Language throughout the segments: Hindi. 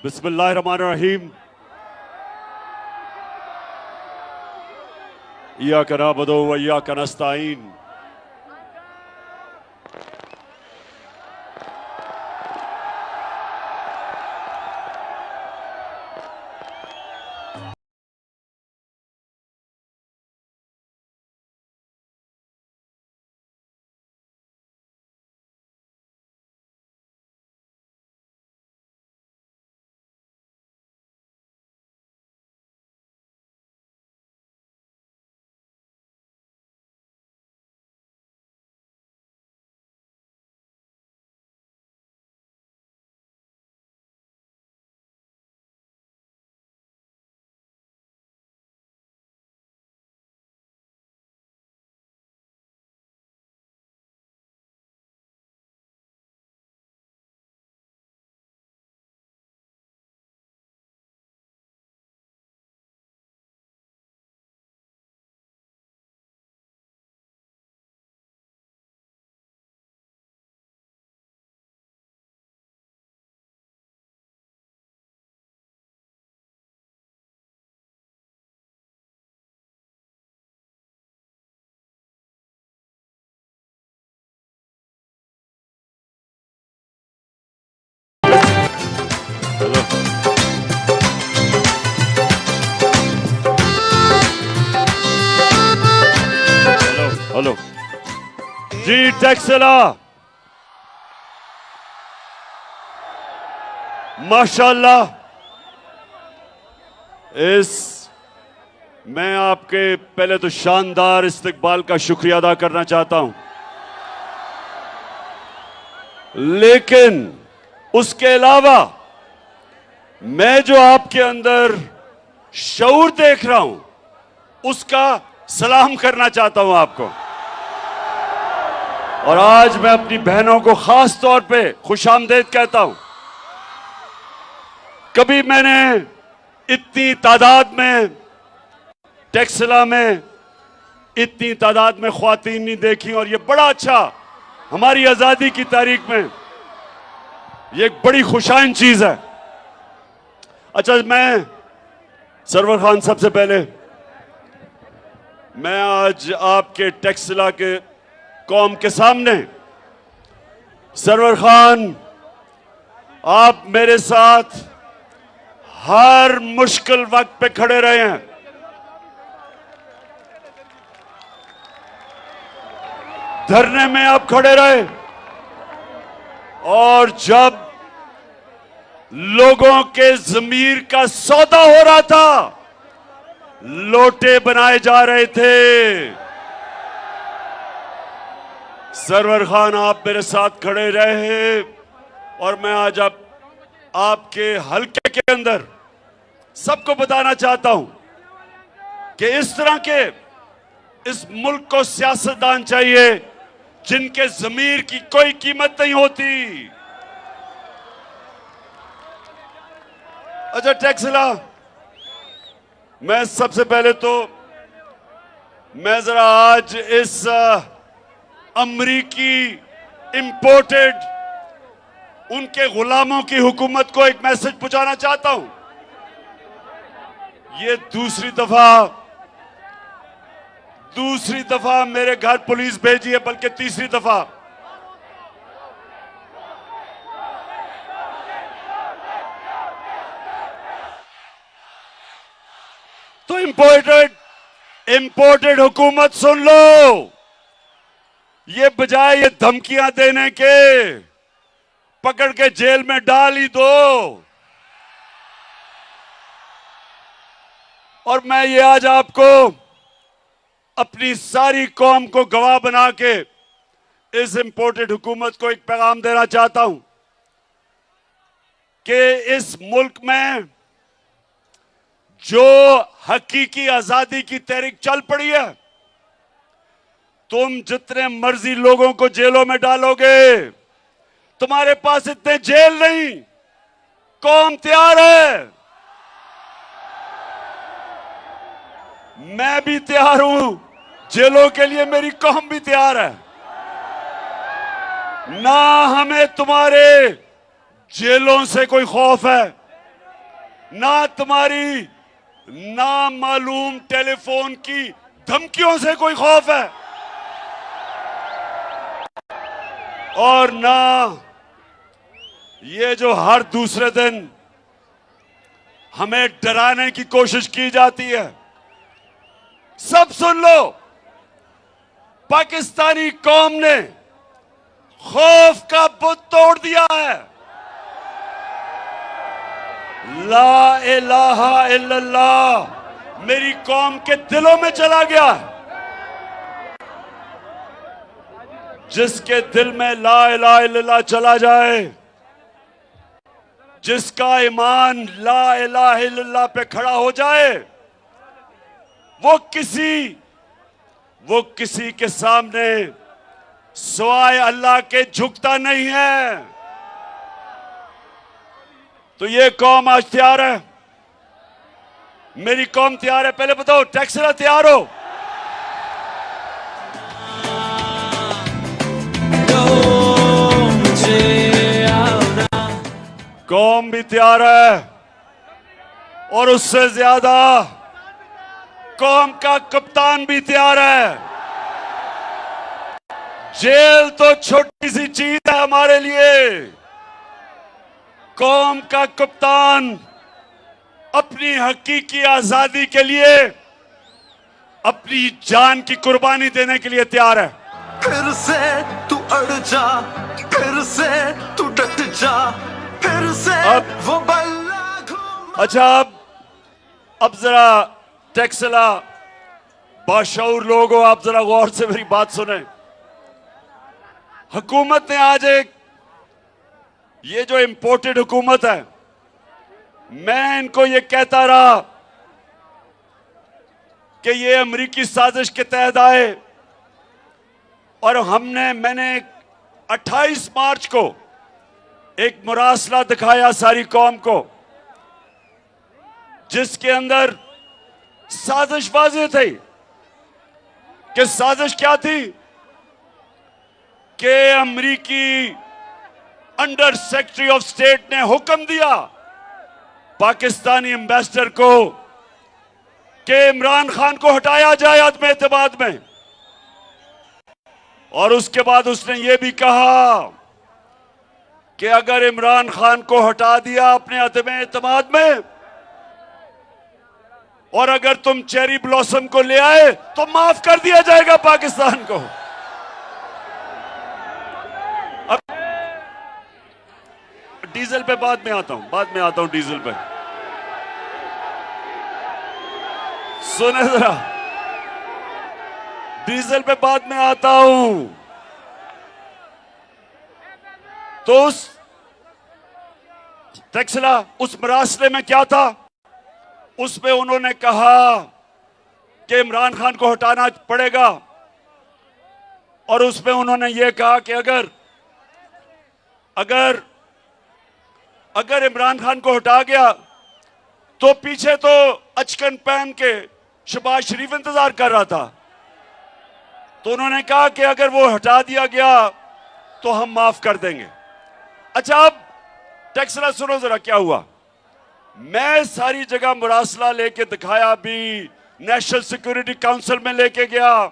बिस्मिल्लाहिर्रहमानिर्रहीम। इय्याका नअबुदु व इय्याका नस्तईन। हेलो हेलो जी टेक्सला, माशाअल्लाह। मैं आपके पहले तो शानदार इस्तकबाल का शुक्रिया अदा करना चाहता हूं, लेकिन उसके अलावा मैं जो आपके अंदर शऊर देख रहा हूं उसका सलाम करना चाहता हूं आपको। और आज मैं अपनी बहनों को खास तौर पे खुशामदीद कहता हूं। कभी मैंने इतनी तादाद में टेक्सला में इतनी तादाद में ख्वातीन नहीं देखी, और ये बड़ा अच्छा, हमारी आजादी की तारीख में ये एक बड़ी खुशाइन चीज है। अच्छा, मैं सरवर खान, सबसे पहले मैं आज आपके टेक्सला के कौम के सामने, सरवर खान, आप मेरे साथ हर मुश्किल वक्त पे खड़े रहे हैं। धरने में आप खड़े रहे, और जब लोगों के ज़मीर का सौदा हो रहा था, लोटे बनाए जा रहे थे, सरवर खान आप मेरे साथ खड़े रहे। और मैं आज आपके हलके के अंदर सबको बताना चाहता हूं कि इस तरह के इस मुल्क को सियासतदान चाहिए जिनके ज़मीर की कोई कीमत नहीं होती। अच्छा टेक्सला, मैं सबसे पहले तो मैं जरा आज इस अमरीकी इंपोर्टेड उनके गुलामों की हुकूमत को एक मैसेज पहुंचाना चाहता हूं। ये दूसरी दफा मेरे घर पुलिस भेजी है, बल्कि तीसरी दफा। तो इंपोर्टेड हुकूमत सुन लो, ये बजाय ये धमकियां देने के पकड़ के जेल में डाल ही दो। और मैं ये आज आपको अपनी सारी कौम को गवाह बना के इस इंपोर्टेड हुकूमत को एक पैगाम देना चाहता हूं कि इस मुल्क में जो हकीकी आजादी की तहरीक चल पड़ी है, तुम जितने मर्जी लोगों को जेलों में डालोगे, तुम्हारे पास इतने जेल नहीं। कौम तैयार है, मैं भी तैयार हूं जेलों के लिए, मेरी कौम भी तैयार है। ना हमें तुम्हारे जेलों से कोई खौफ है, ना तुम्हारी ना मालूम टेलीफोन की धमकियों से कोई खौफ है, और ना ये जो हर दूसरे दिन हमें डराने की कोशिश की जाती है। सब सुन लो, पाकिस्तानी कौम ने खौफ का बुत तोड़ दिया है। ला इलाहा इल्लल्लाह मेरी कौम के दिलों में चला गया। जिसके दिल में ला इलाहा इल्लल्लाह चला जाए, जिसका ईमान ला इलाहा इल्लल्लाह पे खड़ा हो जाए, वो किसी के सामने सिवाय अल्लाह के झुकता नहीं है। तो ये कौम आज तैयार है, मेरी कौम तैयार है। पहले बताओ, टेक्सला तैयार हो? कौम भी तैयार है, और उससे ज्यादा कौम का कप्तान भी तैयार है। जेल तो छोटी सी चीज है हमारे लिए, कौम का कप्तान अपनी हकीकी आजादी के लिए अपनी जान की कुर्बानी देने के लिए तैयार है। फिर से तू अड़ जा, फिर से तू डट जा, फिर से अब वो बल्ला घूम। अच्छा, अब जरा टेक्सला बाशऊर लोग हो, आप जरा गौर से मेरी बात सुने। हुकूमत ने आज ये जो इंपोर्टेड हुकूमत है, मैं इनको ये कहता रहा कि ये अमेरिकी साजिश के तहत आए, और मैंने 28 मार्च को एक मुरासला दिखाया सारी कौम को, जिसके अंदर साजिश वाज़ेह थी। कि साजिश क्या थी? कि अमेरिकी अंडर सेक्रेटरी ऑफ स्टेट ने हुक्म दिया पाकिस्तानी एम्बेसडर को कि इमरान खान को हटाया जाए अदम एतमाद में, और उसके बाद उसने ये भी कहा कि अगर इमरान खान को हटा दिया अपने अदम एतमाद में, और अगर तुम चेरी ब्लॉसम को ले आए तो माफ कर दिया जाएगा पाकिस्तान को। अब डीजल पे बाद में आता हूं, डीजल पे सुने जरा, डीजल पे बाद में आता हूं। तो उस टेक्सला, उस मरासले में क्या था? उसमें उन्होंने कहा कि इमरान खान को हटाना पड़ेगा, और उसमें उन्होंने यह कहा कि अगर इमरान खान को हटा गया तो पीछे तो अचकन पहन के शहबाज शरीफ इंतजार कर रहा था। तो उन्होंने कहा कि अगर वो हटा दिया गया तो हम माफ कर देंगे। अच्छा, अब टेक्सला सुनो जरा क्या हुआ। मैं सारी जगह मुरासला लेके दिखाया, भी नेशनल सिक्योरिटी काउंसिल में लेके गया,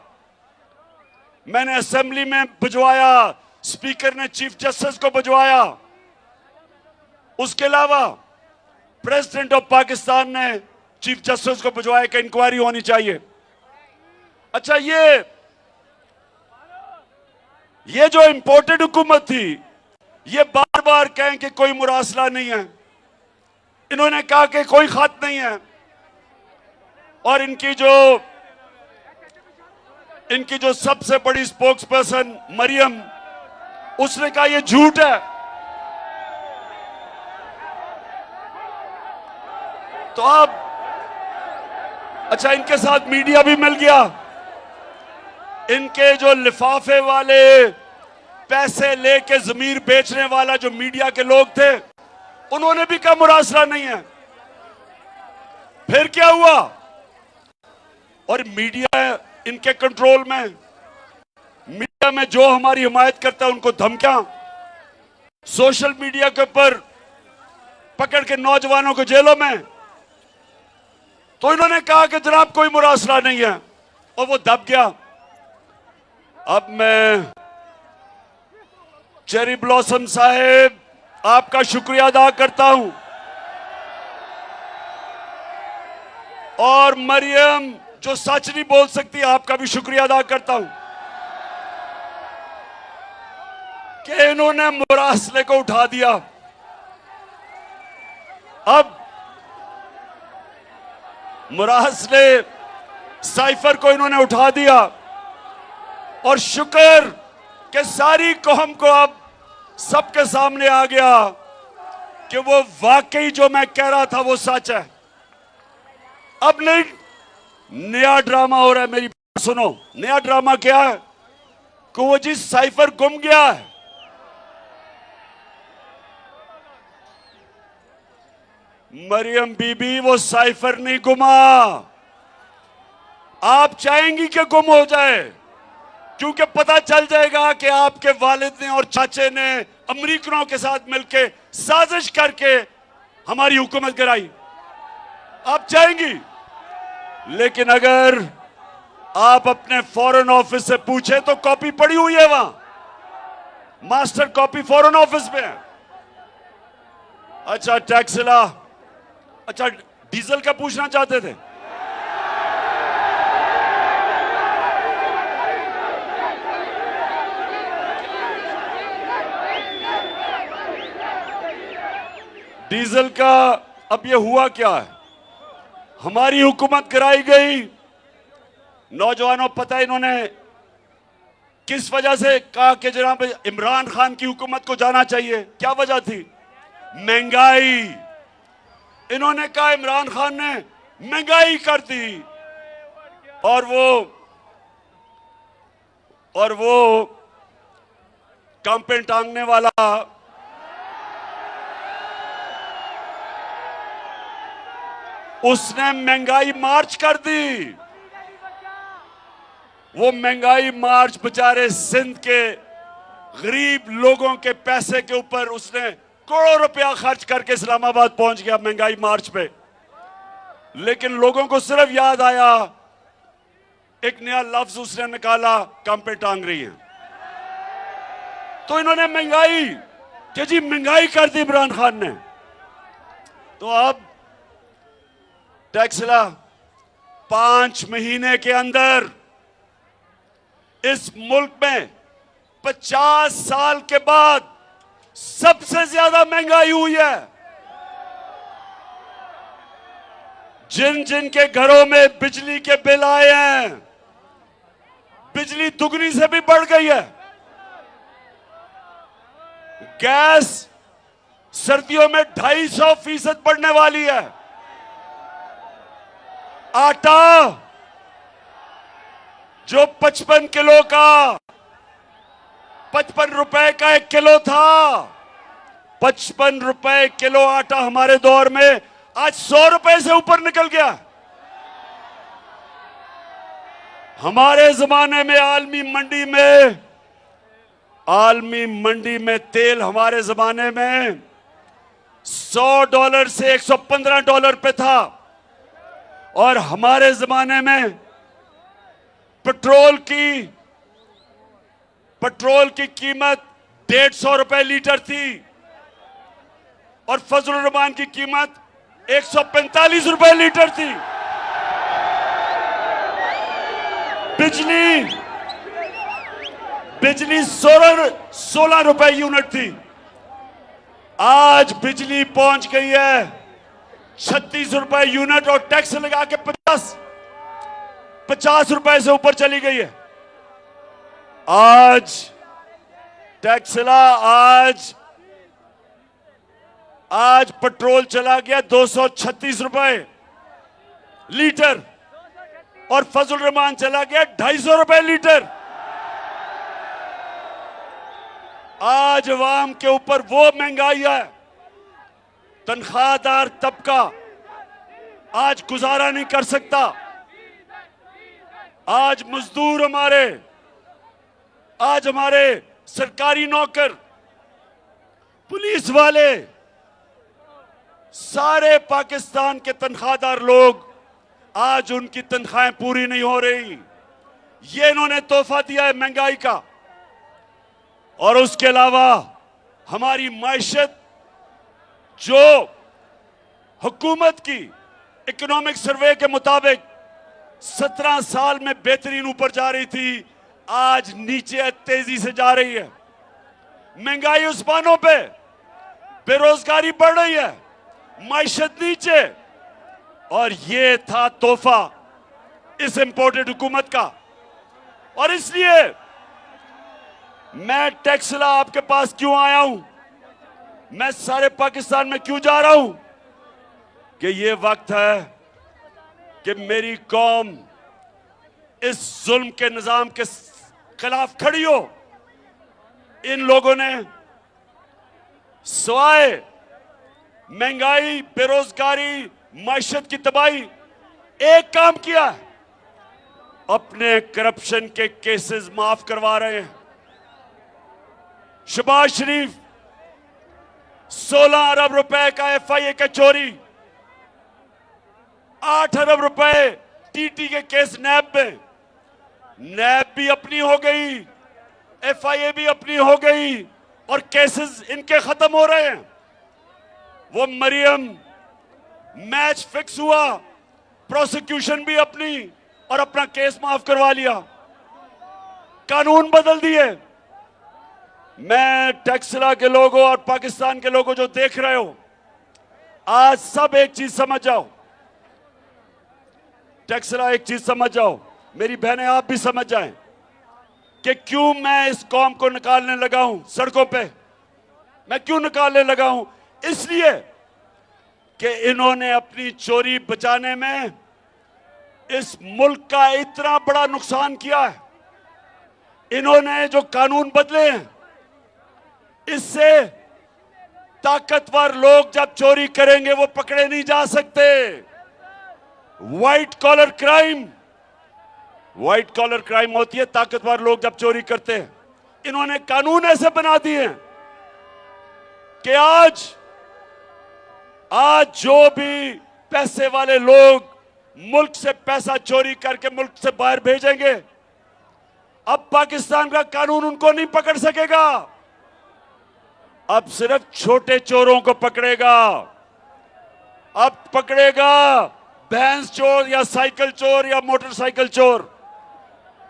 मैंने असेंबली में भिजवाया, स्पीकर ने चीफ जस्टिस को भिजवाया, उसके अलावा प्रेसिडेंट ऑफ पाकिस्तान ने चीफ जस्टिस को भिजवाया कि इंक्वायरी होनी चाहिए। अच्छा, ये जो इंपोर्टेड हुकूमत थी, ये बार बार कहें कि कोई मुरासला नहीं है, इन्होंने कहा कि कोई खत नहीं है, और इनकी जो सबसे बड़ी स्पोक्स पर्सन मरियम, उसने कहा ये झूठ है। तो अब अच्छा, इनके साथ मीडिया भी मिल गया, इनके जो लिफाफे वाले पैसे लेके जमीर बेचने वाला जो मीडिया के लोग थे, उन्होंने भी कहा मुरासला नहीं है। फिर क्या हुआ? और मीडिया इनके कंट्रोल में, मीडिया में जो हमारी हिमायत करता है उनको धमकियां, सोशल मीडिया के ऊपर पकड़ के नौजवानों को जेलों में। तो इन्होंने कहा कि जनाब कोई मुरासला नहीं है और वो दब गया। अब मैं चेरी ब्लॉसम साहेब आपका शुक्रिया अदा करता हूं और मरियम जो सच नहीं बोल सकती आपका भी शुक्रिया अदा करता हूं कि इन्होंने मुरासले को उठा दिया। अब मुरासले साइफर को इन्होंने उठा दिया और शुक्र कि सारी कौम को अब सबके सामने आ गया कि वो वाकई जो मैं कह रहा था वो सच है। अब नहीं नया ड्रामा हो रहा है। मेरी बात सुनो, नया ड्रामा क्या है कि वो जी साइफर गुम गया है। मरियम बीबी वो साइफर नहीं गुमा। आप चाहेंगी कि गुम हो जाए क्योंकि पता चल जाएगा कि आपके वालिद ने और चाचे ने अमेरिकनों के साथ मिलकर साजिश करके हमारी हुकूमत गिराई। आप चाहेंगी, लेकिन अगर आप अपने फॉरेन ऑफिस से पूछे तो कॉपी पड़ी हुई है वहां, मास्टर कॉपी फॉरेन ऑफिस में है। अच्छा टैक्सिला, अच्छा डीजल का पूछना चाहते थे? डीजल का अब ये हुआ क्या है? हमारी हुकूमत गिराई गई। नौजवानों पता है इन्होंने किस वजह से कहा कि जनाब इमरान खान की हुकूमत को जाना चाहिए? क्या वजह थी? महंगाई। इन्होंने कहा इमरान खान ने महंगाई कर दी और वो कांपे टांगने वाला उसने महंगाई मार्च कर दी। वो महंगाई मार्च बेचारे सिंध के गरीब लोगों के पैसे के ऊपर उसने करोड़ों रुपया खर्च करके इस्लामाबाद पहुंच गया महंगाई मार्च पे। लेकिन लोगों को सिर्फ याद आया एक नया लफ्ज उसने निकाला, कांपे टांग रही है। तो इन्होंने महंगाई कि जी महंगाई कर दी इमरान खान ने। तो अब टैक्सला 5 महीने के अंदर इस मुल्क में 50 साल के बाद सबसे ज्यादा महंगाई हुई है। जिन जिन के घरों में बिजली के बिल आए हैं, बिजली दुगनी से भी बढ़ गई है। गैस सर्दियों में 250% बढ़ने वाली है। आटा जो 55 किलो का 55 रुपए का 1 किलो था, 55 रुपए किलो आटा हमारे दौर में आज 100 रुपए से ऊपर निकल गया। हमारे जमाने में आलमी मंडी में तेल हमारे जमाने में $100 से $115 पे था और हमारे जमाने में पेट्रोल की कीमत 150 रुपए लीटर थी और फजलुर रहमान की कीमत 145 रुपए लीटर थी। बिजली 16 रुपए यूनिट थी। आज बिजली पहुंच गई है 36 रुपए यूनिट और टैक्स लगा के 50 रुपए से ऊपर चली गई है। आज टैक्सला आज पेट्रोल चला गया 236 रुपए लीटर और फजल रहमान चला गया 250 रुपए लीटर। आज अवाम के ऊपर वो महंगाई है, तनख्वाहदार तबका आज गुजारा नहीं कर सकता। आज मजदूर हमारे सरकारी नौकर, पुलिस वाले सारे पाकिस्तान के तनख्वाहदार लोग आज उनकी तनख्वाहें पूरी नहीं हो रही। ये इन्होंने तोहफा दिया है महंगाई का। और उसके अलावा हमारी मायशत जो हुकूमत की इकोनॉमिक सर्वे के मुताबिक 17 साल में बेहतरीन ऊपर जा रही थी, आज नीचे तेजी से जा रही है। महंगाई उस्मानों पे, बेरोजगारी बढ़ रही है, मायशत नीचे। और ये था तोहफा इस इंपोर्टेड हुकूमत का। और इसलिए मैं टेक्सला आपके पास क्यों आया हूं, मैं सारे पाकिस्तान में क्यों जा रहा हूं, कि ये वक्त है कि मेरी कौम इस जुल्म के निजाम के खिलाफ खड़ी हो। इन लोगों ने सिवाय महंगाई, बेरोजगारी, मायशत की तबाही एक काम किया है, अपने करप्शन के केसेस माफ करवा रहे हैं। शहबाज शरीफ 16 अरब रुपए का FIA का चोरी, 8 अरब रुपए TT के केस नैब में, नैब भी अपनी हो गई, FIA भी अपनी हो गई और केसेस इनके खत्म हो रहे हैं। वो मरियम मैच फिक्स हुआ, प्रोसिक्यूशन भी अपनी और अपना केस माफ करवा लिया, कानून बदल दिए। मैं टेक्सला के लोगों और पाकिस्तान के लोगों जो देख रहे हो, आज सब एक चीज समझ जाओ, टेक्सला एक चीज समझ जाओ, मेरी बहनें आप भी समझ जाएं कि क्यों मैं इस कौम को निकालने लगा हूं सड़कों पे। मैं क्यों निकालने लगा हूं? इसलिए कि इन्होंने अपनी चोरी बचाने में इस मुल्क का इतना बड़ा नुकसान किया है। इन्होंने जो कानून बदले हैं, इससे ताकतवर लोग जब चोरी करेंगे वो पकड़े नहीं जा सकते। व्हाइट कॉलर क्राइम होती है ताकतवर लोग जब चोरी करते हैं। इन्होंने कानून ऐसे बना दिए हैं कि आज जो भी पैसे वाले लोग मुल्क से पैसा चोरी करके मुल्क से बाहर भेजेंगे, अब पाकिस्तान का कानून उनको नहीं पकड़ सकेगा। अब सिर्फ छोटे चोरों को पकड़ेगा। अब पकड़ेगा भैंस चोर या साइकिल चोर या मोटरसाइकिल चोर।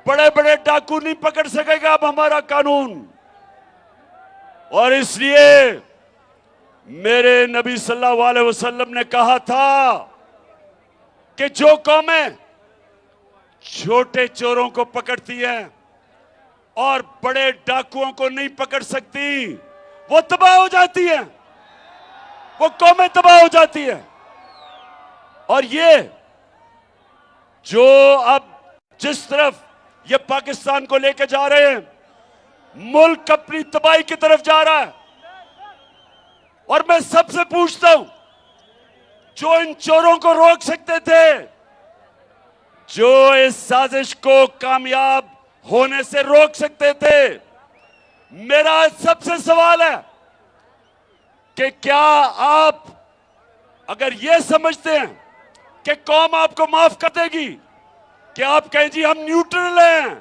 बड़े बड़े डाकू नहीं पकड़ सकेगा अब हमारा कानून। और इसलिए मेरे नबी सल्लल्लाहु अलैहि वसल्लम ने कहा था कि जो कौमें छोटे चोरों को पकड़ती हैं और बड़े डाकुओं को नहीं पकड़ सकती, वो तबाह हो जाती है, वो कौमें तबाह हो जाती है। और ये जो अब जिस तरफ ये पाकिस्तान को लेकर जा रहे हैं, मुल्क अपनी तबाही की तरफ जा रहा है। और मैं सबसे पूछता हूं, जो इन चोरों को रोक सकते थे, जो इस साजिश को कामयाब होने से रोक सकते थे, मेरा सबसे सवाल है कि क्या आप अगर यह समझते हैं कि कौम आपको माफ कर देगी, कि आप कहें जी हम न्यूट्रल हैं,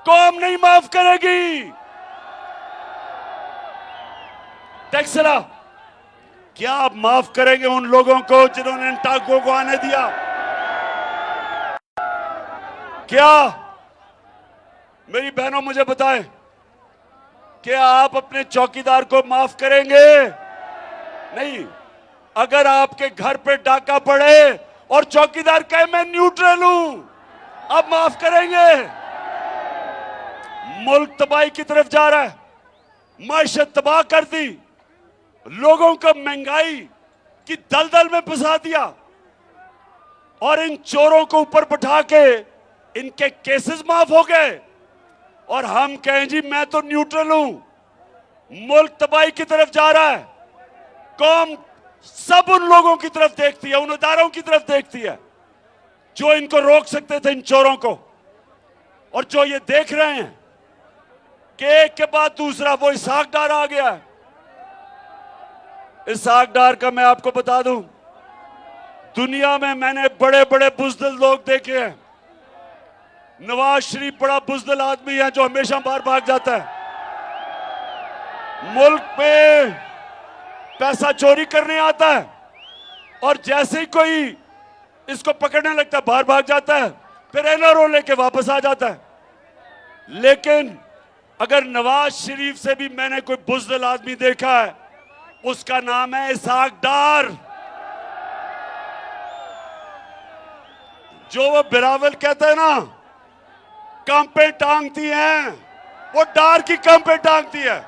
कौम नहीं माफ करेगी। टेक्सला, क्या आप माफ करेंगे उन लोगों को जिन्होंने इन टाकों को आने दिया? क्या मेरी बहनों मुझे बताएं, क्या आप अपने चौकीदार को माफ करेंगे? नहीं। अगर आपके घर पे डाका पड़े और चौकीदार कहे मैं न्यूट्रल हूं, आप माफ करेंगे? मुल्क तबाही की तरफ जा रहा है, मायशत तबाह कर दी, लोगों को महंगाई की दलदल में फंसा दिया और इन चोरों को ऊपर बैठा के इनके केसेस माफ हो गए और हम कहें जी मैं तो न्यूट्रल हूं। मुल्क तबाही की तरफ जा रहा है, कौम सब उन लोगों की तरफ देखती है, उन इदारों की तरफ देखती है जो इनको रोक सकते थे, इन चोरों को। और जो ये देख रहे हैं कि एक के बाद दूसरा वो इसहाक डार आ गया है, इसहाक डार का मैं आपको बता दूं, दुनिया में मैंने बड़े बड़े बुज़दिल लोग देखे हैं। नवाज शरीफ बड़ा बुज़दिल आदमी है जो हमेशा बाहर भाग जाता है, मुल्क में पैसा चोरी करने आता है और जैसे ही कोई इसको पकड़ने लगता है बाहर भाग जाता है, फिर एनआरओ लेके वापस आ जाता है। लेकिन अगर नवाज शरीफ से भी मैंने कोई बुज़दिल आदमी देखा है, उसका नाम है इसहाक डार। जो वो बिरावल कहते हैं ना, काम पे टांगती हैं, वो डार की काम पे टांगती है।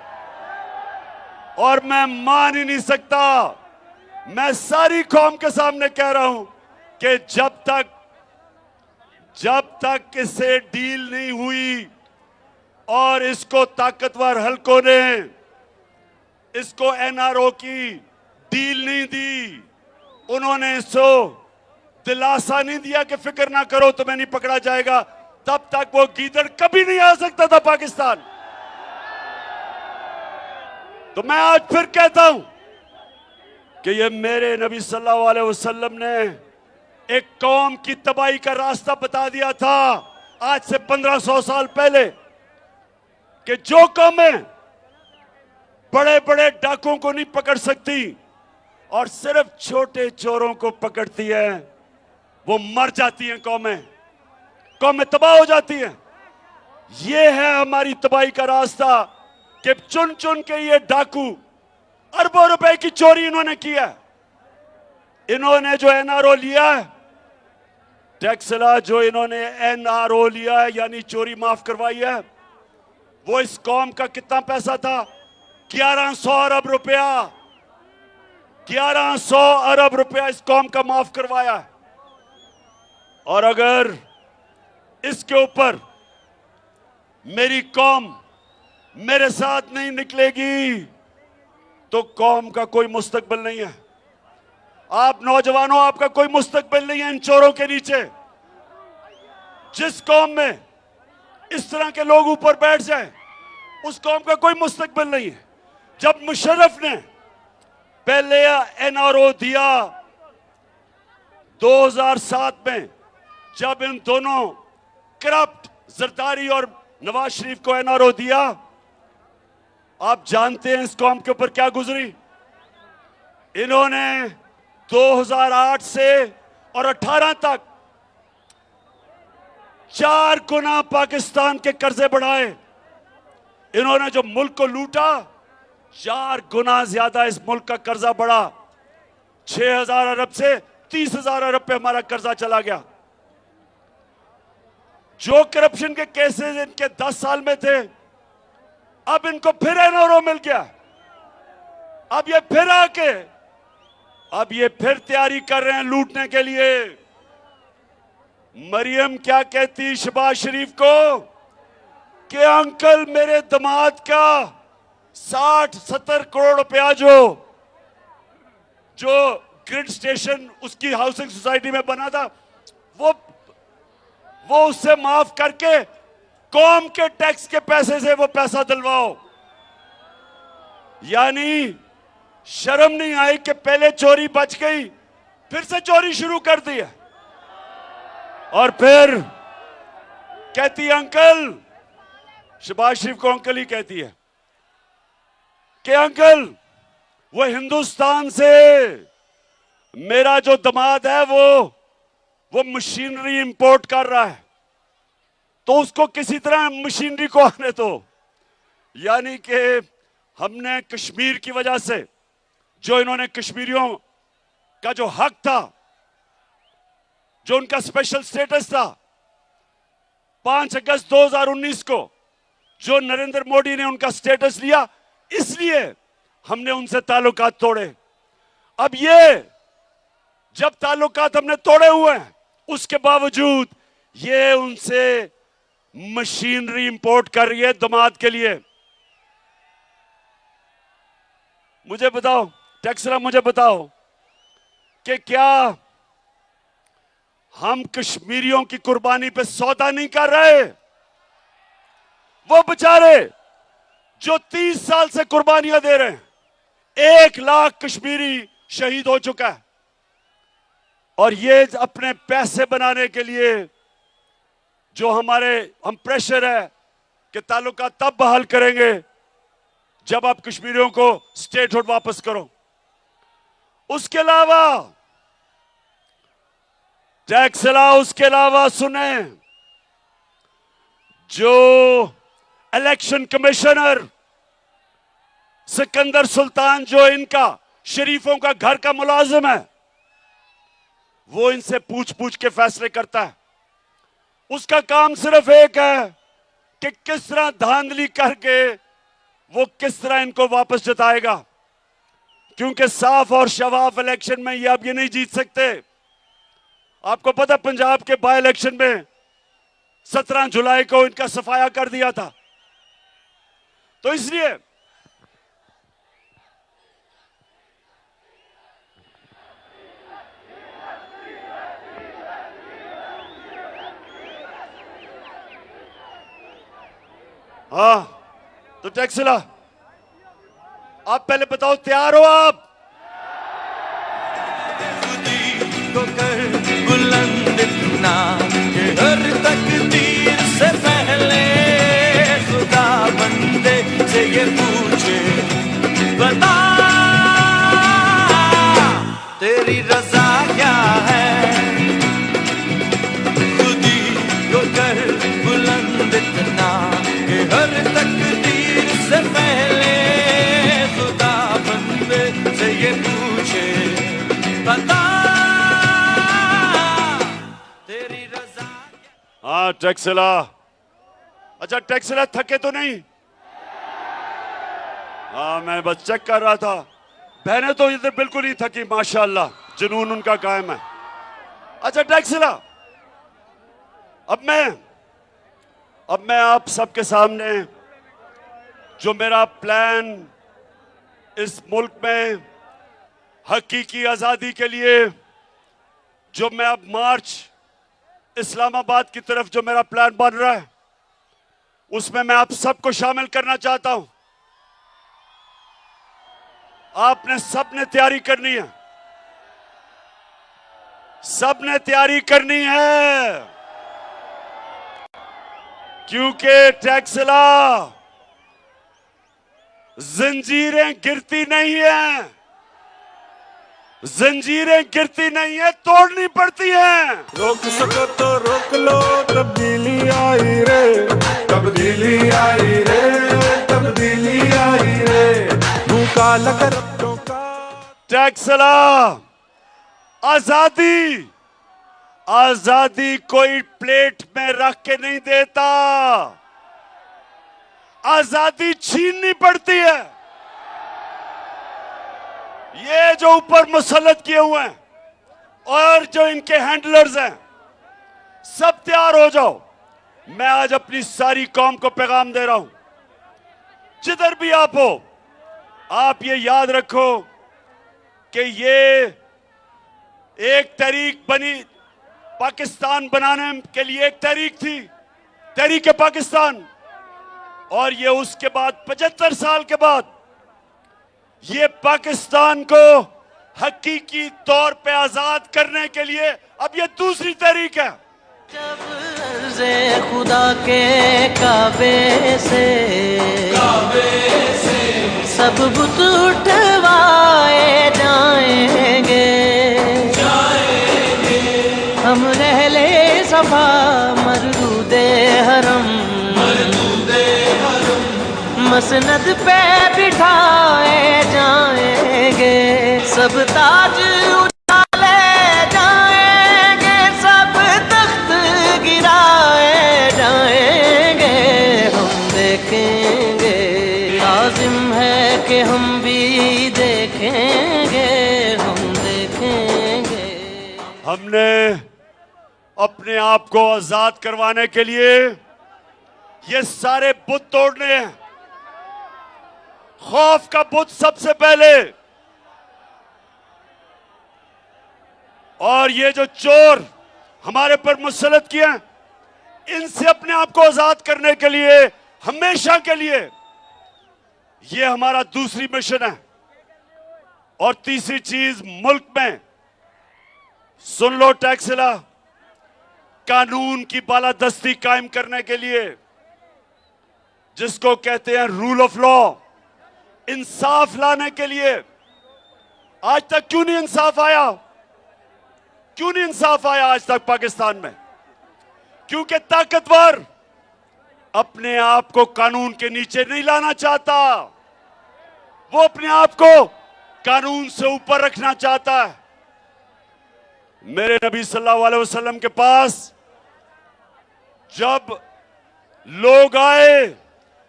और मैं मान ही नहीं सकता, मैं सारी कौम के सामने कह रहा हूं कि जब तक इससे डील नहीं हुई और इसको ताकतवर हलकों ने इसको एनआरओ की डील नहीं दी, उन्होंने इसको दिलासा नहीं दिया कि फिक्र ना करो तुम्हें नहीं पकड़ा जाएगा, तब तक वो गीदड़ कभी नहीं आ सकता था पाकिस्तान। तो मैं आज फिर कहता हूं कि ये मेरे नबी सल्लल्लाहु अलैहि वसल्लम ने एक कौम की तबाही का रास्ता बता दिया था आज से 1500 साल पहले, कि जो कौमें बड़े बड़े डाकुओं को नहीं पकड़ सकती और सिर्फ छोटे चोरों को पकड़ती है, वो मर जाती हैं, कौमें तबाह हो जाती हैं। ये है हमारी तबाही का रास्ता कि चुन चुन के ये डाकू अरबों रुपए की चोरी इन्होंने किया। इन्होंने जो एनआरओ लिया है, टैक्सला जो इन्होंने एनआरओ लिया है यानी चोरी माफ करवाई है, वो इस कौम का कितना पैसा था? 1100 अरब रुपया, 1100 अरब रुपया इस कौम का माफ करवाया है। और अगर इसके ऊपर मेरी कौम मेरे साथ नहीं निकलेगी तो कौम का कोई मुस्तकबिल नहीं है। आप नौजवानों, आपका कोई मुस्तकबिल नहीं है इन चोरों के नीचे। जिस कौम में इस तरह के लोग ऊपर बैठ जाएं, उस कौम का कोई मुस्तकबिल नहीं है। जब मुशर्रफ ने पहले एनआरओ दिया 2007 में, जब इन दोनों करप्ट जरदारी और नवाज शरीफ को एनआरओ दिया, आप जानते हैं इस कौम के ऊपर क्या गुजरी? इन्होंने 2008 से और 18 तक 4 गुना पाकिस्तान के कर्जे बढ़ाए। इन्होंने जो मुल्क को लूटा, 4 गुना ज्यादा इस मुल्क का कर्जा बढ़ा। 6000 अरब से 30,000 अरब पे हमारा कर्जा चला गया। जो करप्शन के केसेस इनके 10 साल में थे, अब इनको फिर एनआरओ मिल गया। अब ये फिर आके तैयारी कर रहे हैं लूटने के लिए। मरियम क्या कहती शहबाज शरीफ को कि अंकल मेरे दामाद का 60-70 करोड़ रुपया जो ग्रिड स्टेशन उसकी हाउसिंग सोसाइटी में बना था, वो उससे माफ करके कौम के टैक्स के पैसे से वो पैसा दिलवाओ। यानी शर्म नहीं आई कि पहले चोरी बच गई, फिर से चोरी शुरू कर दी है। और फिर कहती अंकल, शहबाज शरीफ को अंकल ही कहती है कि अंकल वो हिंदुस्तान से मेरा जो दामाद है वो मशीनरी इंपोर्ट कर रहा है, तो उसको किसी तरह मशीनरी को आने दो। यानी कि हमने कश्मीर की वजह से जो इन्होंने कश्मीरियों का जो हक था, जो उनका स्पेशल स्टेटस था, 5 अगस्त 2019 को जो नरेंद्र मोदी ने उनका स्टेटस लिया, इसलिए हमने उनसे ताल्लुकात तोड़े। अब ये जब ताल्लुकात हमने तोड़े हुए हैं, उसके बावजूद ये उनसे मशीनरी इंपोर्ट कर रही है दामाद के लिए। मुझे बताओ टैक्सला, मुझे बताओ कि क्या हम कश्मीरियों की कुर्बानी पे सौदा नहीं कर रहे? वो बेचारे जो 30 साल से कुर्बानियां दे रहे हैं, 1 लाख कश्मीरी शहीद हो चुका है। और ये अपने पैसे बनाने के लिए जो हम प्रेशर है कि ताल्लुकात तब बहाल करेंगे जब आप कश्मीरियों को स्टेटहुड वापस करो। उसके अलावा टैक्सला, उसके अलावा सुने, जो इलेक्शन कमिश्नर सिकंदर सुल्तान, जो इनका शरीफों का घर का मुलाजिम है, वो इनसे पूछ पूछ के फैसले करता है। उसका काम सिर्फ एक है कि किस तरह धांधली करके वो किस तरह इनको वापस जिताएगा, क्योंकि साफ और शफाफ इलेक्शन में ये अब ये नहीं जीत सकते। आपको पता पंजाब के बाय इलेक्शन में 17 जुलाई को इनका सफाया कर दिया था। तो इसलिए हाँ, तो टैक्सला आप पहले बताओ, तैयार हो आप? को कर बुलंद इतना कि हर तकदीर से पहले खुदा बंदे से ये पूछे, बता तेरी रजा क्या है। खुदी को कर बुलंद इतना कि हर तकदीर से पहले खुदा बंदे से ये पूछे, बता तेरी रजा। हाँ टैक्सला, अच्छा टैक्सला थके तो नहीं? हाँ मैं बस चेक कर रहा था। बहनें तो इधर बिल्कुल ही थकी, माशाल्लाह, जुनून उनका कायम है। अच्छा टैक्सला, अब मैं आप सबके सामने जो मेरा प्लान इस मुल्क में हकीकी आजादी के लिए, जो मैं अब मार्च इस्लामाबाद की तरफ जो मेरा प्लान बन रहा है, उसमें मैं आप सबको शामिल करना चाहता हूं। आपने सबने तैयारी करनी है, सबने तैयारी करनी है, क्योंकि टैक्सला जंजीरें गिरती नहीं है, जंजीरें गिरती नहीं है, तोड़नी पड़ती है। रोक सको तो रोक लो, तब्दीली आई रे, तब्दीली आई रे, तब्दीली आई रे, मुंह काला कर का। टैक्सला, आजादी, आजादी कोई प्लेट में रख के नहीं देता, आजादी छीननी पड़ती है। ये जो ऊपर मुसल्लत किए हुए हैं और जो इनके हैंडलर्स हैं, सब तैयार हो जाओ। मैं आज अपनी सारी कौम को पैगाम दे रहा हूं, जिधर भी आप हो, आप ये याद रखो कि ये एक तहरीक बनी, पाकिस्तान बनाने के लिए एक तहरीक थी, तहरीक पाकिस्तान, और ये उसके बाद 75 साल के बाद ये पाकिस्तान को हकीकी तौर पे आजाद करने के लिए अब ये दूसरी तहरीक है। जब अर्ज़े खुदा के काबे से सब बुत उठवाए जाएंगे, हम रहले सफा मरदूदे हरम, मसनद पे बिठाए जाएंगे, सब ताज उछाले जाएंगे, सब तख्त गिराए जाएंगे, हम देखेंगे, लाजिम है कि हम भी देखेंगे, हम देखेंगे। हमने अपने आप को आजाद करवाने के लिए ये सारे बुत तोड़ने हैं। खौफ का बुत सबसे पहले, और ये जो चोर हमारे पर मुसल्लत किए हैं, इनसे अपने आप को आजाद करने के लिए, हमेशा के लिए, ये हमारा दूसरी मिशन है। और तीसरी चीज, मुल्क में सुन लो टैक्सला, कानून की बालादस्ती कायम करने के लिए, जिसको कहते हैं रूल ऑफ लॉ, इंसाफ लाने के लिए आज तक क्यों नहीं इंसाफ आया? क्यों नहीं इंसाफ आया आज तक पाकिस्तान में? क्योंकि ताकतवर अपने आप को कानून के नीचे नहीं लाना चाहता, वो अपने आप को कानून से ऊपर रखना चाहता है। मेरे नबी सल्लल्लाहु अलैहि वसल्लम के पास जब लोग आए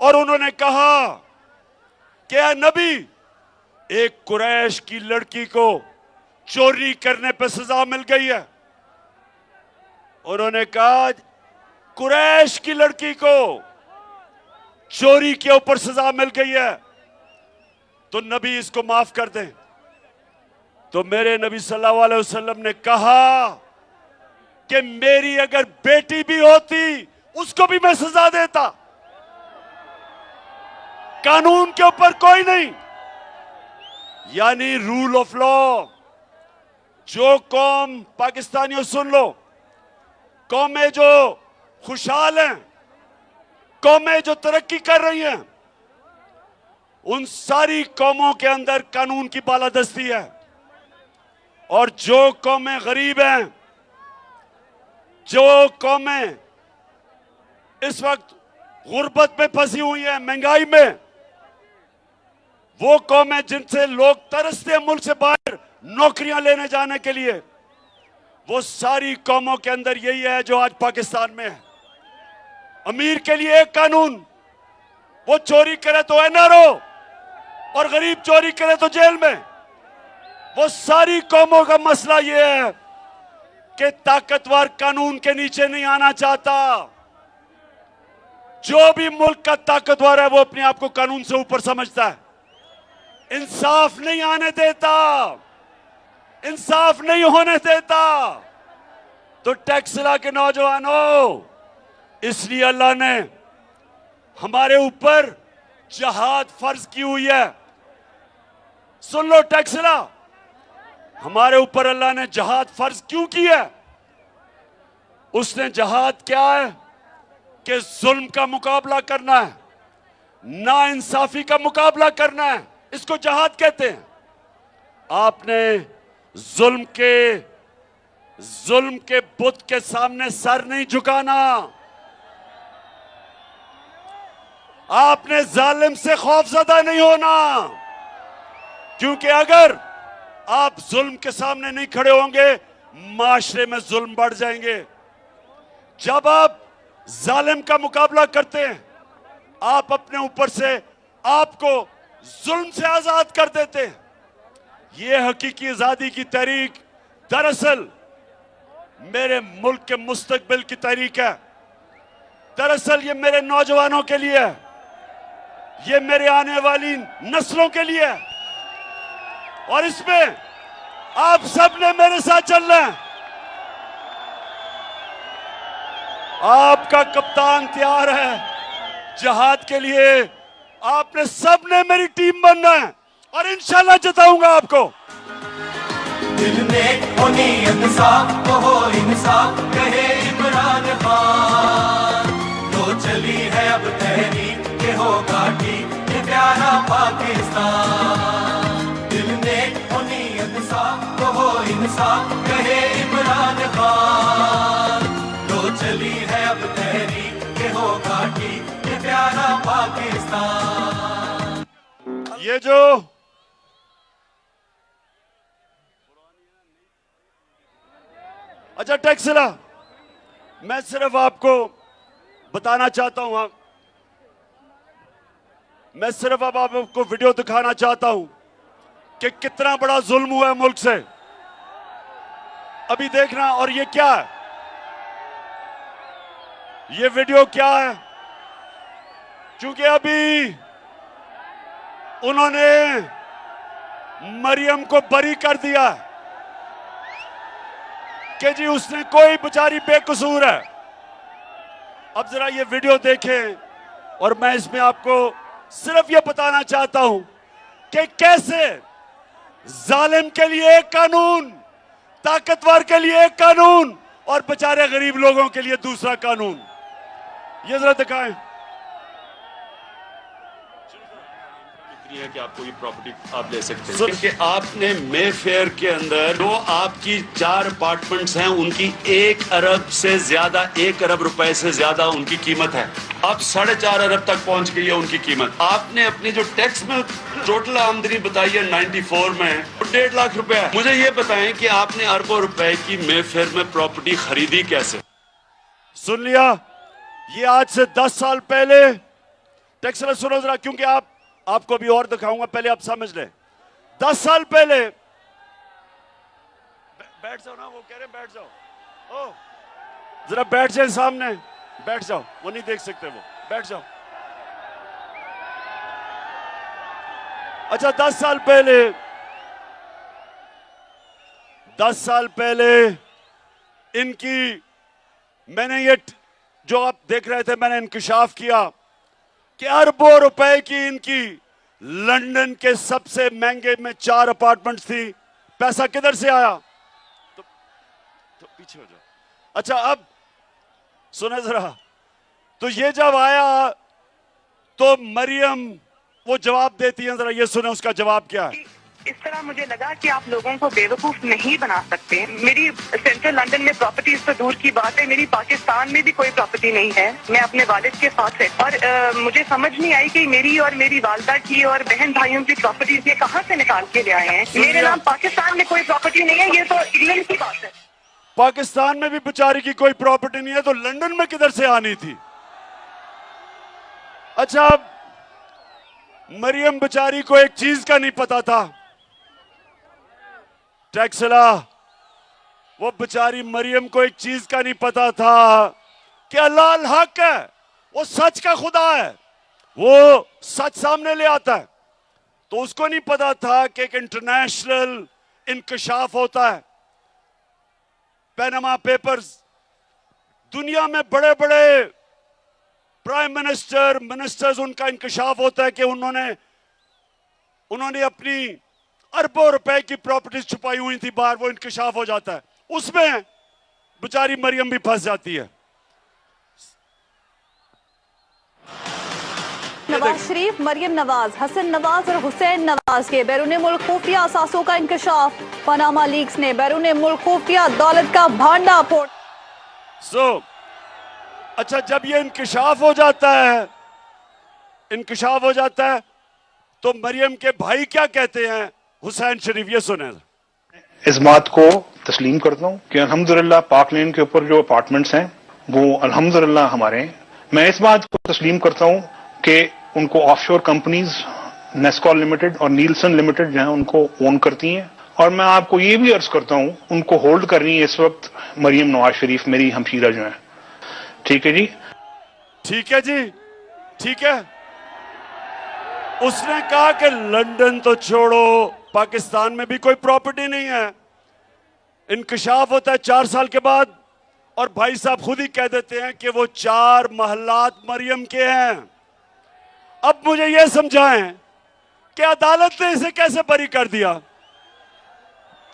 और उन्होंने कहा कि ऐ नबी, एक कुरैश की लड़की को चोरी करने पर सजा मिल गई है। उन्होंने कहा कुरैश की लड़की को चोरी के ऊपर सजा मिल गई है, तो नबी इसको माफ कर दें। तो मेरे नबी सल्लल्लाहु अलैहि वसल्लम ने कहा कि मेरी अगर बेटी भी होती उसको भी मैं सजा देता, कानून के ऊपर कोई नहीं। यानी रूल ऑफ लॉ। जो कौम, पाकिस्तानियों सुन लो, कौमें जो खुशहाल हैं, कौमें जो तरक्की कर रही हैं, उन सारी कौमों के अंदर कानून की बालादस्ती है। और जो कौमें गरीब हैं, जो कौमें इस वक्त गुर्बत में फंसी हुई हैं, महंगाई में, वो कौमें जिनसे लोग तरसते हैं मुल्क से बाहर नौकरियां लेने जाने के लिए, वो सारी कौमों के अंदर यही है जो आज पाकिस्तान में है। अमीर के लिए एक कानून, वो चोरी करे तो एनआरओ, और गरीब चोरी करे तो जेल में। वो सारी कौमों का मसला ये है कि ताकतवर कानून के नीचे नहीं आना चाहता। जो भी मुल्क का ताकतवर है वो अपने आप को कानून से ऊपर समझता है, इंसाफ नहीं आने देता, इंसाफ नहीं होने देता। तो टैक्सला के नौजवानों, इसलिए अल्लाह ने हमारे ऊपर जहाद फर्ज की हुई है। सुन लो टैक्सला, हमारे ऊपर अल्लाह ने जहाद फर्ज क्यों की है? उसने जहाद क्या है कि जुल्म का मुकाबला करना है, ना इंसाफी का मुकाबला करना है, इसको जहाद कहते हैं। आपने जुल्म के बुत के सामने सर नहीं झुकाना, आपने जालिम से खौफजदा नहीं होना, क्योंकि अगर आप जुल्म के सामने नहीं खड़े होंगे, माशरे में जुल्म बढ़ जाएंगे। जब आप जालिम का मुकाबला करते हैं, आप अपने ऊपर से आपको जुल्म से आजाद कर देते हैं। यह हकीकी आजादी की तहरीक दरअसल मेरे मुल्क के मुस्तकबिल की तहरीक है। दरअसल ये मेरे नौजवानों के लिए है, ये मेरे आने वाली नस्लों के लिए है, और इसमें आप सब ने मेरे साथ चलना है। आपका कप्तान तैयार है जहाद के लिए, आपने सब ने मेरी टीम बनना है और इंशाल्लाह जिताऊंगा आपको। दिल में हो नीयत साफ हो इंसाफ, कहे इमरान खान। तो चली है अब तहरीक के होगा ठीक ये प्यारा पाकिस्तान। दिल में हो नीयत साफ हो इंसाफ, कहे इमरान खान। तो चली है अब तहरीक के होगा ठीक ये प्यारा पाकिस्तान। ये जो अच्छा टैक्सला, मैं सिर्फ आपको बताना चाहता हूं, मैं सिर्फ अब आपको वीडियो दिखाना चाहता हूं कि कितना बड़ा जुल्म हुआ है मुल्क से। अभी देखना, और ये क्या है, ये वीडियो क्या है? क्योंकि अभी उन्होंने मरियम को बरी कर दिया कि जी उसने कोई बेचारी बेकसूर है। अब जरा ये वीडियो देखें, और मैं इसमें आपको सिर्फ ये बताना चाहता हूं कि कैसे जालिम के लिए एक कानून, ताकतवर के लिए एक कानून और बेचारे गरीब लोगों के लिए दूसरा कानून। ये जरा दिखाएं कितनी है कि आपको ये प्रॉपर्टी आप ले सकते हैं। क्योंकि आपने मे फेयर के अंदर जो आपकी 4 अपार्टमेंट्स हैं उनकी 1 अरब से ज्यादा, 1 अरब रुपए से ज्यादा उनकी कीमत है। अब 4.5 अरब तक पहुंच गई है उनकी कीमत। आपने अपनी जो टैक्स में टोटल आमदनी बताई है 94 में 1.5 लाख रुपए है। मुझे ये बताएं कि आपने अरबों रुपए की मे फेयर में प्रॉपर्टी खरीदी कैसे? सुन लिया, ये आज से 10 साल पहले टैक्स सुनो जरा, क्योंकि आपको भी और दिखाऊंगा, पहले आप समझ लें। 10 साल पहले बैठ जाओ ना, वो कह रहे बैठ जाओ। ओ जरा बैठ जाए सामने, बैठ जाओ, वो नहीं देख सकते, वो बैठ जाओ। अच्छा 10 साल पहले इनकी, मैंने ये जो आप देख रहे थे, मैंने इंकशाफ किया कि अरबों रुपए की इनकी लंदन के सबसे महंगे में 4 अपार्टमेंट्स थी। पैसा किधर से आया? तो पीछे हो जाओ। अच्छा अब सुने जरा, तो ये जब आया तो मरियम वो जवाब देती है, जरा ये सुने उसका जवाब क्या है। इस तरह मुझे लगा कि आप लोगों को बेवकूफ नहीं बना सकते। मेरी सेंट्रल लंदन में प्रॉपर्टीज तो दूर की बात है, मेरी पाकिस्तान में भी कोई प्रॉपर्टी नहीं है। मैं अपने वालिद के साथ है और मुझे समझ नहीं आई कि मेरी और मेरी वालदा की और बहन भाइयों की प्रॉपर्टीज ये कहाँ से निकाल के ले आए हैं। मेरे नाम पाकिस्तान में कोई प्रॉपर्टी नहीं है, ये तो इंग्लैंड की बात है। पाकिस्तान में भी बेचारी की कोई प्रॉपर्टी नहीं है, तो लंदन में किधर से आनी थी? अच्छा मरियम बेचारी को एक चीज का नहीं पता था, टैक्सला, वो बेचारी मरियम को एक चीज का नहीं पता था कि अल्लाह अल हक है, वो सच का खुदा है, वो सच सामने ले आता है। तो उसको नहीं पता था कि एक इंटरनेशनल इंकशाफ होता है, पैनामा पेपर्स, दुनिया में बड़े बड़े प्राइम मिनिस्टर्स उनका इंकशाफ होता है कि उन्होंने अपनी अरबों रुपए की प्रॉपर्टीज छुपाई हुई थी बाहर, वो इंकशाफ हो जाता है, उसमें बेचारी मरियम भी फंस जाती है। नवाज शरीफ, मरियम नवाज, हसन नवाज और हुसैन नवाज के बैरून मुल्क खुफिया असासों का इंकशाफ। पनामा लीक्स ने बैरून मुल्क खुफिया दौलत का भांडा फोड़। अच्छा जब ये इंकशाफ हो जाता है तो मरियम के भाई क्या कहते हैं, हुसैन शरीफ, ये सुने। इस बात को तस्लीम करता हूँ कि अल्हम्दुलिल्लाह पाक लेन के ऊपर जो अपार्टमेंट्स हैं वो अल्हम्दुलिल्लाह हमारे हैं। मैं इस बात को तस्लीम करता हूँ कि उनको ऑफशोर कंपनीज नेस्कॉल लिमिटेड और नीलसन लिमिटेड जो है उनको ओन करती हैं, और मैं आपको ये भी अर्ज करता हूँ उनको होल्ड कर रही है इस वक्त मरियम नवाज शरीफ, मेरी हमशीरा जो है। ठीक है जी, ठीक है जी, ठीक है। उसने कहा कि लंदन तो छोड़ो, पाकिस्तान में भी कोई प्रॉपर्टी नहीं है। इंकशाफ होता है 4 साल के बाद और भाई साहब खुद ही कह देते हैं कि वो 4 महल्लात मरियम के हैं। अब मुझे यह समझाएं कि अदालत ने इसे कैसे बरी कर दिया।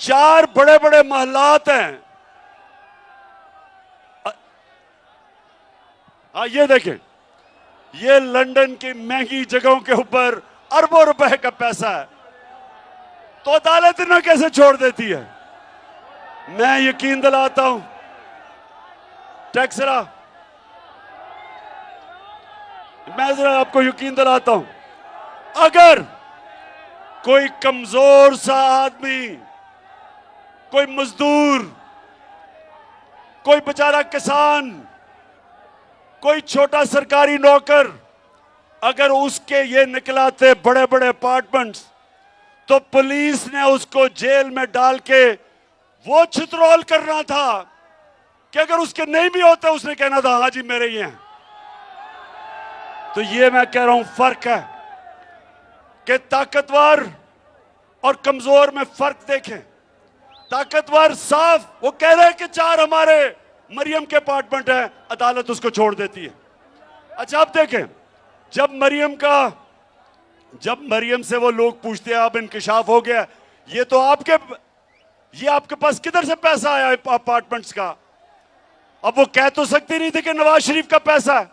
4 बड़े बड़े महल्लात हैं। हाँ ये देखें, ये लंदन की महंगी जगहों के ऊपर अरबों रुपए का पैसा है, तो अदालत इन्हें कैसे छोड़ देती है। मैं यकीन दिलाता हूं टैक्सरा, मैं जरा आपको यकीन दिलाता हूं, अगर कोई कमजोर सा आदमी, कोई मजदूर, कोई बेचारा किसान, कोई छोटा सरकारी नौकर, अगर उसके ये निकलाते बड़े बड़े अपार्टमेंट्स, तो पुलिस ने उसको जेल में डाल के वो छितरौल करना था कि अगर उसके नहीं भी होते उसने कहना था हाँ जी मेरे ही हैं। तो ये मैं कह रहा हूं फर्क है कि ताकतवर और कमजोर में फर्क देखें। ताकतवर साफ वो कह रहे हैं कि 4 हमारे मरियम के अपार्टमेंट है, अदालत उसको छोड़ देती है। अच्छा अब देखें, जब मरियम से वो लोग पूछते हैं अब इंकशाफ हो गया, ये तो ये आपके पास किधर से पैसा आया अपार्टमेंट्स का? अब वो कह तो सकती नहीं थी कि नवाज शरीफ का पैसा है,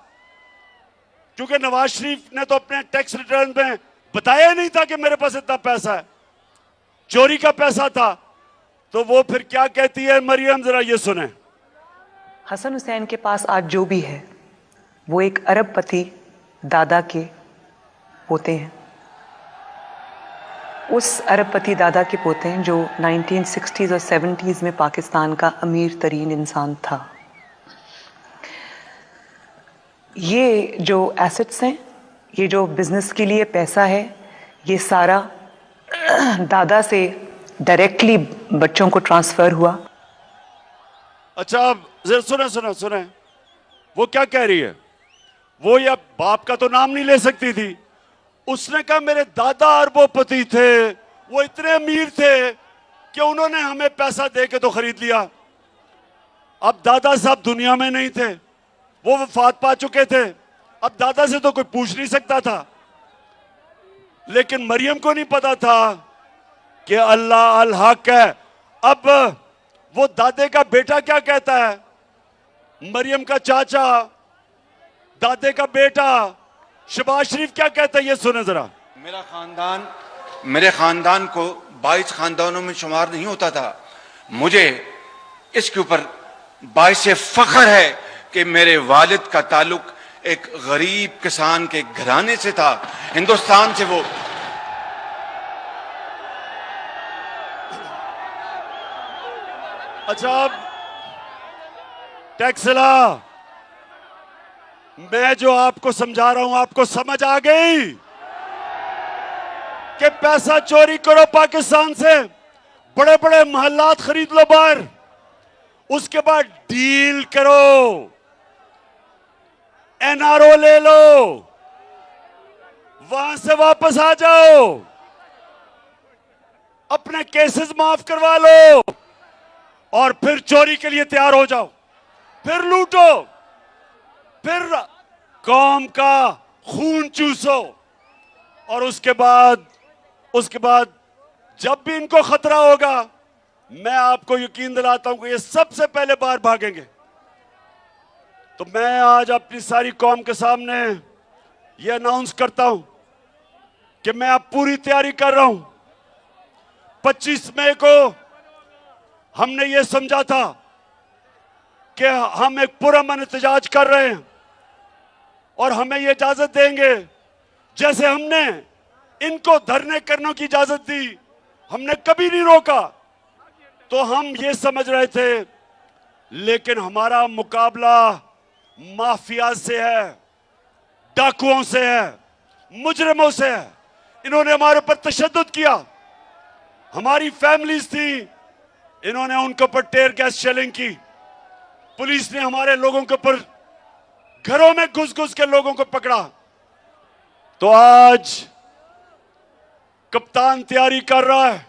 क्योंकि नवाज शरीफ ने तो अपने टैक्स रिटर्न में बताया नहीं था कि मेरे पास इतना पैसा है, चोरी का पैसा था। तो वो फिर क्या कहती है मरियम, जरा ये सुने। हसन हुसैन के पास आज जो भी है वो एक अरबपति दादा के पोते हैं। उस अरबपति दादा के पोते हैं जो 1960s और 70s में पाकिस्तान का अमीर तरीन इंसान था। ये जो एसेट्स हैं, ये जो बिजनेस के लिए पैसा है, ये सारा दादा से डायरेक्टली बच्चों को ट्रांसफर हुआ। अच्छा, अब जरा सुने वो क्या कह रही है। वो या बाप का तो नाम नहीं ले सकती थी। उसने कहा मेरे दादा अरबोपति थे, वो इतने अमीर थे कि उन्होंने हमें पैसा दे के तो खरीद लिया। अब दादा साहब दुनिया में नहीं थे, वो वफात पा चुके थे। अब दादा से तो कोई पूछ नहीं सकता था। लेकिन मरियम को नहीं पता था कि अल्लाह अल हक है। अब वो दादे का बेटा क्या कहता है, मरियम का चाचा, दादे का बेटा शहबाज शरीफ क्या कहता है, ये सुने जरा। मेरे खानदान को 22 खानदानों में शुमार नहीं होता था। मुझे इसके ऊपर बाइस से फख्र है कि मेरे वालिद का ताल्लुक एक गरीब किसान के घराने से था, हिंदुस्तान से। वो अच्छा, अब टैक्सला, मैं जो आपको समझा रहा हूं आपको समझ आ गई कि पैसा चोरी करो पाकिस्तान से, बड़े बड़े महल्लात खरीद लो बाहर, उसके बाद डील करो, एनआरओ ले लो, वहां से वापस आ जाओ, अपने केसेस माफ करवा लो और फिर चोरी के लिए तैयार हो जाओ, फिर लूटो, फिर कौम का खून चूसो। और उसके बाद जब भी इनको खतरा होगा, मैं आपको यकीन दिलाता हूं कि ये सबसे पहले बाहर भागेंगे। तो मैं आज अपनी सारी कौम के सामने ये अनाउंस करता हूं कि मैं अब पूरी तैयारी कर रहा हूं। 25 मई को हमने ये समझा था कि हम एक पुरअमन एहतजाज कर रहे हैं और हमें ये इजाजत देंगे, जैसे हमने इनको धरने करने की इजाजत दी, हमने कभी नहीं रोका। तो हम ये समझ रहे थे, लेकिन हमारा मुकाबला माफिया से है, डाकुओं से है, मुजरिमों से है। इन्होंने हमारे ऊपर तशद्दुद किया, हमारी फैमिलीज थी, इन्होंने उनके ऊपर टेयर गैस शेलिंग की। पुलिस ने हमारे लोगों के ऊपर घरों में घुस घुस के लोगों को पकड़ा। तो आज कप्तान तैयारी कर रहा है,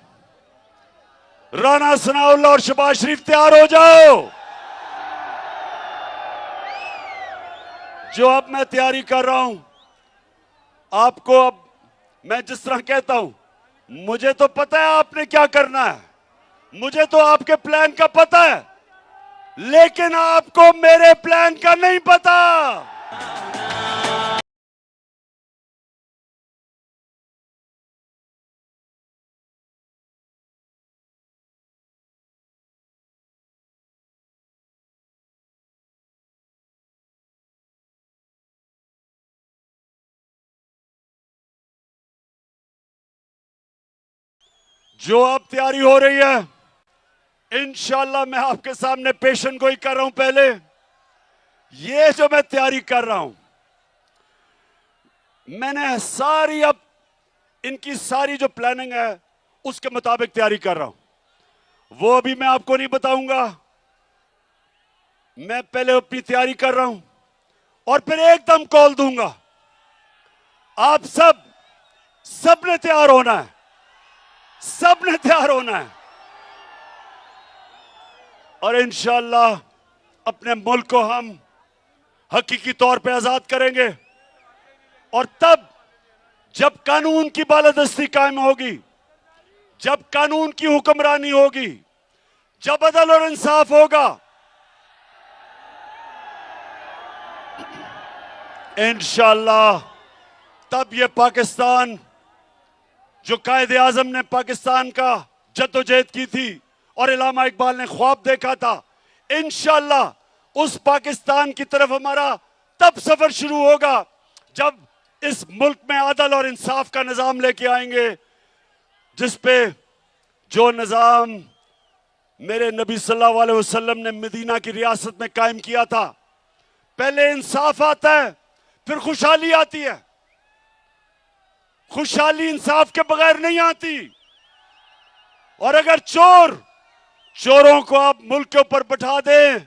राना सनाउल्लाह और शहबाज शरीफ तैयार हो जाओ। जो अब मैं तैयारी कर रहा हूं, आपको अब मैं जिस तरह कहता हूं, मुझे तो पता है आपने क्या करना है, मुझे तो आपके प्लान का पता है, लेकिन आपको मेरे प्लान का नहीं पता। जो अब तैयारी हो रही है, इंशाल्लाह मैं आपके सामने पेशन गोई कर रहा हूं। पहले ये जो मैं तैयारी कर रहा हूं, मैंने सारी अब इनकी सारी जो प्लानिंग है उसके मुताबिक तैयारी कर रहा हूं। वो अभी मैं आपको नहीं बताऊंगा। मैं पहले अपनी तैयारी कर रहा हूं और फिर एकदम कॉल दूंगा। आप सब ने तैयार होना है, सबने तैयार होना है और इंशाअल्लाह अपने मुल्क को हम हकीकी तौर पे आजाद करेंगे। और तब जब कानून की बालादस्ती कायम होगी, जब कानून की हुक्मरानी होगी, जब अदल और इंसाफ होगा, इंशाअल्लाह तब ये पाकिस्तान जो कायदे आजम ने पाकिस्तान का जद्दोजहद की थी और इल्लामा इकबाल ने ख्वाब देखा था, इंशाअल्लाह उस पाकिस्तान की तरफ हमारा तब सफर शुरू होगा जब इस मुल्क में अदल और इंसाफ का निजाम लेके आएंगे, जिस पे जो निजाम मेरे नबी सल्लल्लाहु अलैहि वसल्लम ने मदीना की रियासत में कायम किया था। पहले इंसाफ आता है, फिर खुशहाली आती है। खुशहाली इंसाफ के बगैर नहीं आती। और अगर चोरों को आप मुल्क के ऊपर बैठा दें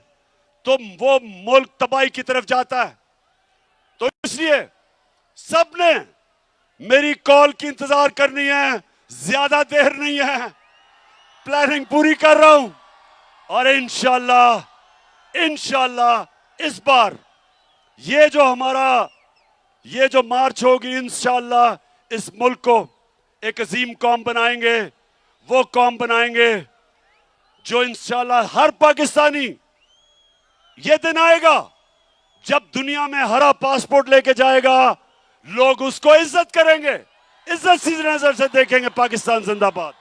तो वो मुल्क तबाही की तरफ जाता है। तो इसलिए सबने मेरी कॉल की इंतजार करनी है, ज्यादा देर नहीं है, प्लानिंग पूरी कर रहा हूं और इंशाअल्लाह इस बार ये जो मार्च होगी, इंशाअल्लाह इस मुल्क को एक अजीम कौम बनाएंगे। वो कौम बनाएंगे जो इंशाअल्लाह हर पाकिस्तानी, ये दिन आएगा जब दुनिया में हरा पासपोर्ट लेके जाएगा, लोग उसको इज्जत करेंगे, इज्जत सी नजर से देखेंगे। पाकिस्तान जिंदाबाद।